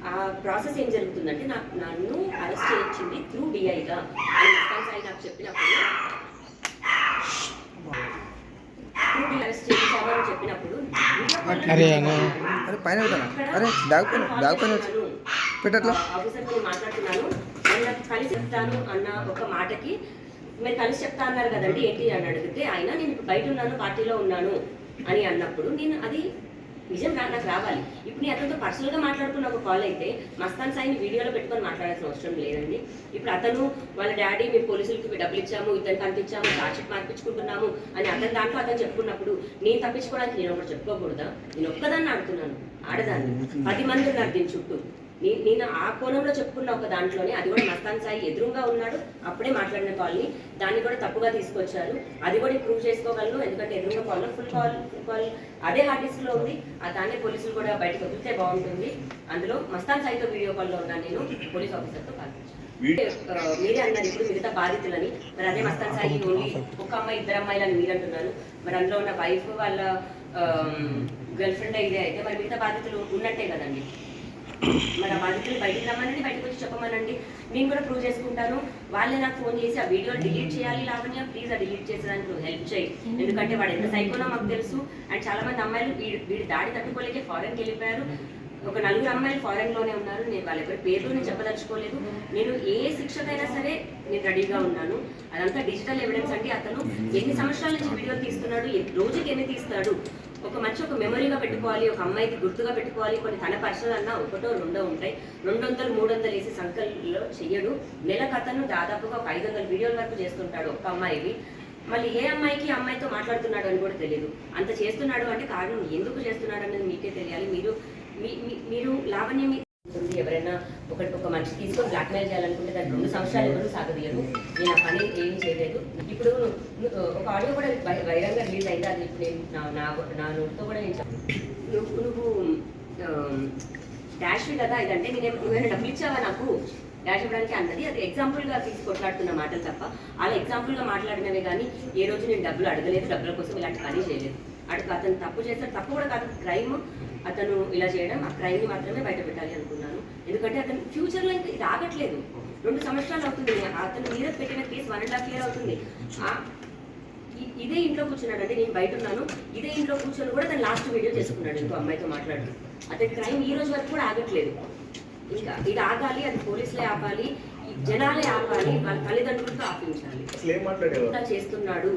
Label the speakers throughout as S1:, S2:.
S1: ఆ ప్రాసెస్ ఏం జరుగుతుందంటే నన్ను అరెస్ట్ చేయించింది త్రూ డిఐగా అని మస్తాన్ సాయి నాకు చెప్పినప్పుడు అరెస్ట్ చేయించామని చెప్పినప్పుడు ఆఫీసర్తో మాట్లాడుతున్నాను నాకు కలిసి చెప్తాను అన్న ఒక మాటకి మీరు కలిసి చెప్తా అన్నారు కదండి ఏంటి అని అడిగితే ఆయన నేను ఇప్పుడు బయట ఉన్నాను పార్టీలో ఉన్నాను అని అన్నప్పుడు నేను అది నిజం నాకు రావాలి. ఇప్పుడు నేను అతనితో పర్సనల్గా మాట్లాడుతున్న ఒక కాల్ అయితే మస్తాన్ సాయిని వీడియోలో పెట్టుకొని మాట్లాడాల్సిన అవసరం లేదండి. ఇప్పుడు అతను వాళ్ళ డాడీ మేము పోలీసులకి డబ్బులు ఇచ్చాము ఇతను కనిపించాము చార్జ్షీట్ మార్పించుకుంటున్నాము అని అతని దాంట్లో అతను చెప్పుకున్నప్పుడు నేను తప్పించుకోవడానికి నేను ఒకటి చెప్పుకోకూడదా? నేను ఒక్కదాన్ని ఆడుతున్నాను, ఆడదాన్ని 10 మంది ఉన్నారు దీని చుట్టూ. నేను ఆ కోణంలో చెప్పుకున్న ఒక దాంట్లోనే అది కూడా మస్తాన్ సాయి ఎదురుగా ఉన్నాడు అప్పుడే మాట్లాడిన కాల్ని దాన్ని కూడా తప్పుగా తీసుకొచ్చారు. అది కూడా ప్రూవ్ చేసుకోగలను ఎందుకంటే ఎదురుగా కాల్లో ఫుల్ కాల్ అదే హార్డ్ డిస్క్లో ఉంది. దాన్నే పోలీసులు కూడా బయటకు వదిలితే బాగుంటుంది. అందులో మస్తాన్ సాయితో వీడియో కాల్లో ఉన్నాను నేను పోలీస్ ఆఫీసర్తో కాల్పించాను. మీరే అన్నారు ఇప్పుడు మిగతా బాధితులని, మరి అదే మస్తాన్ సాయి ఓన్లీ ఒక అమ్మాయి 2 అమ్మాయిలని మీరు అంటున్నారు. మరి అందులో ఉన్న వైఫ్ వాళ్ళ గర్ల్ ఫ్రెండ్ ఇదే అయితే మరి మిగతా బాధితులు ఉన్నట్టే కదండి. మరి ఆ బాధితులు బయటకు రమ్మనండి, బయటకు వచ్చి చెప్పమనండి, నేను కూడా ప్రూవ్ చేసుకుంటాను. వాళ్ళే నాకు ఫోన్ చేసి ఆ వీడియో డిలీట్ చేయాలి లావణ్య ప్లీజ్ ఆ డిలీట్ చేసేదానికి నువ్వు హెల్ప్ చేయి, ఎందుకంటే వాడు ఎంత సైకోనో మాకు తెలుసు. అండ్ చాలా మంది అమ్మాయిలు వీడి దాడి తట్టుకోలేకే ఫారెన్కి వెళ్ళిపోయారు. ఒక 4 అమ్మాయిలు ఫారెన్లోనే ఉన్నారు. నేను వాళ్ళ ఎవరి పేర్లు నేను చెప్పదలుచుకోలేదు. నేను ఏ శిక్షకైనా సరే నేను రెడీగా ఉన్నాను. అదంతా డిజిటల్ ఎవిడెన్స్ అండి. అతను ఎన్ని సంవత్సరాల నుంచి వీడియోలు తీస్తున్నాడు, రోజుకి ఎన్ని తీస్తాడు, ఒక మెమరీగా పెట్టుకోవాలి, ఒక అమ్మాయికి గుర్తుగా పెట్టుకోవాలి. కొన్ని తన పర్సనల్ అన్నా 1 2 ఉంటాయి. 200 300 వేసి సంకల్లో చెయ్యడు. నెలకు అతను దాదాపుగా ఒక 500 వీడియోల వరకు చేస్తుంటాడు ఒక్క అమ్మాయివి. మళ్ళీ ఏ అమ్మాయికి అమ్మాయితో మాట్లాడుతున్నాడు అని కూడా తెలియదు. అంత చేస్తున్నాడు అంటే కారణం ఎందుకు చేస్తున్నాడు అనేది మీకే తెలియాలి. మీరు లావణ్యం ఎవరైనా ఒక మనిషి తీసుకొని బ్లాక్మెయిల్ చేయాలనుకుంటే దాన్ని 2 సంవత్సరాలు ఎవరు సాగదీయరు. నేను ఆ పని ఏం చేయలేదు. ఇప్పుడు ఒక ఆడియో కూడా వైరంగా రిలీజ్ అయింది. అది ఇప్పుడు నేను నా నోటితో కూడా నేను నువ్వు డాష్ కదా ఇదంటే నువ్వేమైనా డబ్బులు ఇచ్చావా నాకు డాష్ ఇవ్వడానికి అన్నది. అది ఎగ్జాంపుల్గా తీసి కొట్లాడుతున్న మాటలు తప్ప అలా ఎగ్జాంపుల్గా మాట్లాడినవే కానీ ఏ రోజు నేను డబ్బులు అడగలేదు, డబ్బుల కోసం ఇలాంటి పని చేయలేదు. అతను తప్పు చేస్తాడు, తప్పు కూడా కాదు క్రైమ్. అతను ఇలా చేయడం ఆ క్రైమ్ని మాత్రమే బయట పెట్టాలి అనుకున్నాను. ఎందుకంటే అతను ఫ్యూచర్లో ఇంకా ఇది ఆగట్లేదు. 2 సంవత్సరాలు అవుతుంది. అతను మీద పెట్టిన కేసు 1.5 year అవుతుంది. ఇదే ఇంట్లో కూర్చున్నాడు అంటే నేను బయట ఉన్నాను, ఇదే ఇంట్లో కూర్చొని కూడా అతను లాస్ట్ వీడియో చేసుకున్నాడు ఇంకో అమ్మాయితో మాట్లాడుతూ. అతని క్రైమ్ ఈ రోజు వరకు కూడా ఆగట్లేదు. ఇంకా ఇది ఆగాలి, అది పోలీసులే ఆపాలి, జనాలే ఆపాలి, వాళ్ళ తల్లిదండ్రులతో ఆపించాలి. ఇలా చేస్తున్నాడు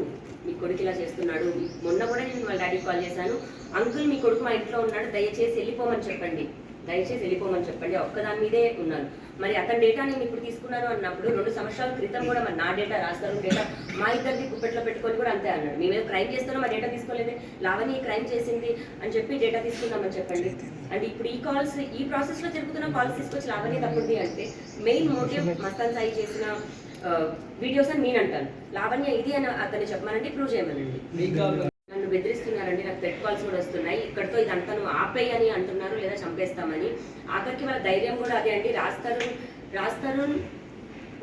S1: మీ కొడుకు, ఇలా చేస్తున్నాడు. మొన్న కూడా నేను వాళ్ళ డాడీకి కాల్ చేశాను, అంకుల్ మీ కొడుకు మా ఇంట్లో ఉన్నాడు, దయచేసి వెళ్ళిపోమని చెప్పండి, దయచేసి వెళ్ళిపోమని చెప్పండి. ఒక్కదాని మీదే ఉన్నాను. మరి అతని డేటా నేను ఇప్పుడు తీసుకున్నాను అన్నప్పుడు 2 సంవత్సరాల క్రితం కూడా మరి నా డేటా రాస్తారు, డేటా మా ఇద్దరిది కుప్పెట్లో పెట్టుకొని కూడా అంతే అన్నాడు. మేమేదో క్రైమ్ చేస్తానో మా డేటా తీసుకోలేదు, లావణ్య క్రైమ్ చేసింది అని చెప్పి డేటా తీసుకుందామని చెప్పండి. అండ్ ఇప్పుడు ఈ ప్రాసెస్లో జరుగుతున్న కాల్స్ తీసుకొచ్చి లావణ్య తప్పుంది అంటే మెయిన్ మోటివ్ మస్తాన్ సాయి చేసిన వీడియోస్ అని నేను అంటాను. లావణ్య ఇది అని అతన్ని చెప్పమనండి, ప్రూవ్ చేయమనండి. నన్ను బెదిరిస్తున్నారండి, నాకు థ్రెట్ కాల్స్ కూడా వస్తున్నాయి, ఇక్కడితో ఇదంతా నువ్వు ఆపేయి అని అంటున్నారు, లేదా చంపేస్తామని. ఆఖరికి వాళ్ళ ధైర్యం కూడా అదే అండి, రాస్తారు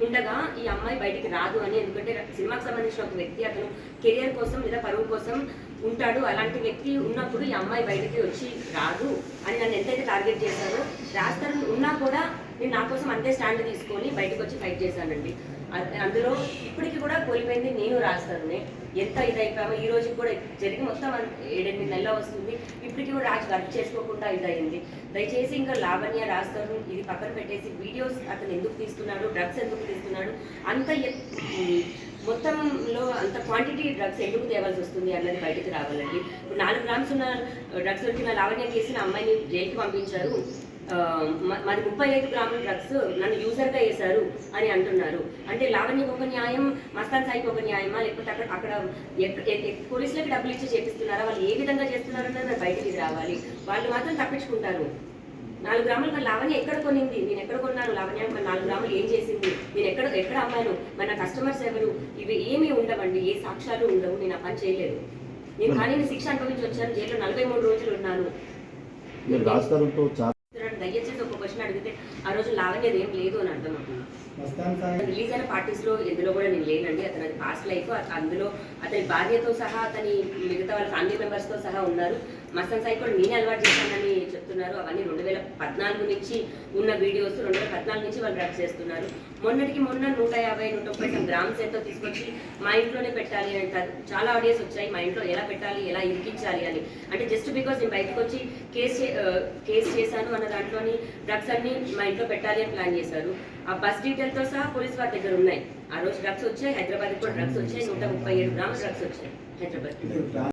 S1: ఉండగా ఈ అమ్మాయి బయటికి రాదు అని. ఎందుకంటే సినిమాకి సంబంధించిన ఒక వ్యక్తి అతను కెరియర్ కోసం లేదా పరువు కోసం ఉంటాడు. అలాంటి వ్యక్తి ఉన్నప్పుడు ఈ అమ్మాయి బయటికి వచ్చి రాదు అని నన్ను ఎంతైతే టార్గెట్ చేశానో, రాస్తారు ఉన్నా కూడా నేను నా కోసం అంతే స్టాండ్ తీసుకొని బయటకు వచ్చి ఫైట్ చేశానండి. అందులో ఇప్పటికి కూడా కోల్పోయింది నేను, రాస్తారునే. ఎంత ఇదైపోయామో ఈ రోజు కూడా జరిగి మొత్తం 7-8 నెలలు వస్తుంది. ఇప్పటికీ కూడా రాజు వర్క్ చేసుకోకుండా ఇదయింది. దయచేసి ఇంకా లావణ్య రాస్తారు ఇది పక్కన పెట్టేసి వీడియోస్ అతను ఎందుకు తీస్తున్నాడు, డ్రగ్స్ ఎందుకు తీస్తున్నాడు, అంత మొత్తంలో అంత క్వాంటిటీ డ్రగ్స్ ఎందుకు తేవాల్సి వస్తుంది అన్నది బయటకు రావాలండి. ఇప్పుడు 4 grams ఉన్న డ్రగ్స్ దొరికిన లావణ్య కేసిన అమ్మాయిని జైలుకి పంపించారు. మరి 35 గ్రాముల డ్రగ్స్ నన్ను యూజర్గా వేశారు అని అంటున్నారు. అంటే లావణ్యకు ఒక న్యాయం, మస్తాన్ సాయికి ఒక న్యాయమా, లేకపోతే అక్కడ పోలీసులకి డబ్బులు ఇచ్చి చేపిస్తున్నారా, వాళ్ళు ఏ విధంగా చేస్తున్నారన్నది బయటకి రావాలి. వాళ్ళు మాత్రం తప్పించుకుంటారు. 4 గ్రాములు లావణ్య ఎక్కడ కొనింది, నేను ఎక్కడ కొన్నాను, లావణ్య 4 గ్రాములు ఏం చేసింది, నేను ఎక్కడ అమ్మాను, మన కస్టమర్స్ ఎవరు, ఇవి ఏమీ ఉండవండి, ఏ సాక్ష్యాలు ఉండవు. నేను ఆ పని చేయలేదు. నేను కానీ శిక్ష అనుభవించి వచ్చాను, జైల్లో 43 రోజులు ఉన్నాను. దయచేసి ఒక క్వశ్చన్ అడిగితే ఆ రోజు లావణ్యది ఏం లేదు అని అర్థం అవుతుంది. రిలీజ్ అయిన పార్టీస్ లో ఎందులో కూడా నేను లేనండి. అతని పాస్ట్ లైఫ్, అందులో అతని భార్యతో సహా అతని మిగతా వాళ్ళ ఫ్యామిలీ మెంబర్స్ తో సహా ఉన్నారు. మస్తాన్ సాయి కూడా నేనే అలవాటు చేశానని చెప్తున్నారు. అవన్నీ 2014 నుంచి ఉన్న వీడియోస్. 2014 నుంచి వాళ్ళు డ్రగ్స్ చేస్తున్నారు. మొన్నటికి మొన్న 150-130 గ్రామ్స్ ఎంతో తీసుకొచ్చి మా ఇంట్లోనే పెట్టాలి అంటారు. చాలా ఆడియోస్ వచ్చాయి, మా ఇంట్లో ఎలా పెట్టాలి, ఎలా ఇరికించాలి అని. అంటే జస్ట్ బికాస్ నేను బయటకు వచ్చి కేసు చేశాను అన్న దాంట్లోని డ్రగ్స్ అన్ని మా ఇంట్లో పెట్టాలి అని ప్లాన్ చేశారు. ఆ బస్ డీటెయిల్ తో సహా పోలీస్ వారి దగ్గర ఉన్నాయి. ఆ రోజు డ్రగ్స్ వచ్చాయి, హైదరాబాద్ కూడా డ్రగ్స్ వచ్చాయి, 137 గ్రాముల డ్రగ్స్ వచ్చాయి హైదరాబాద్.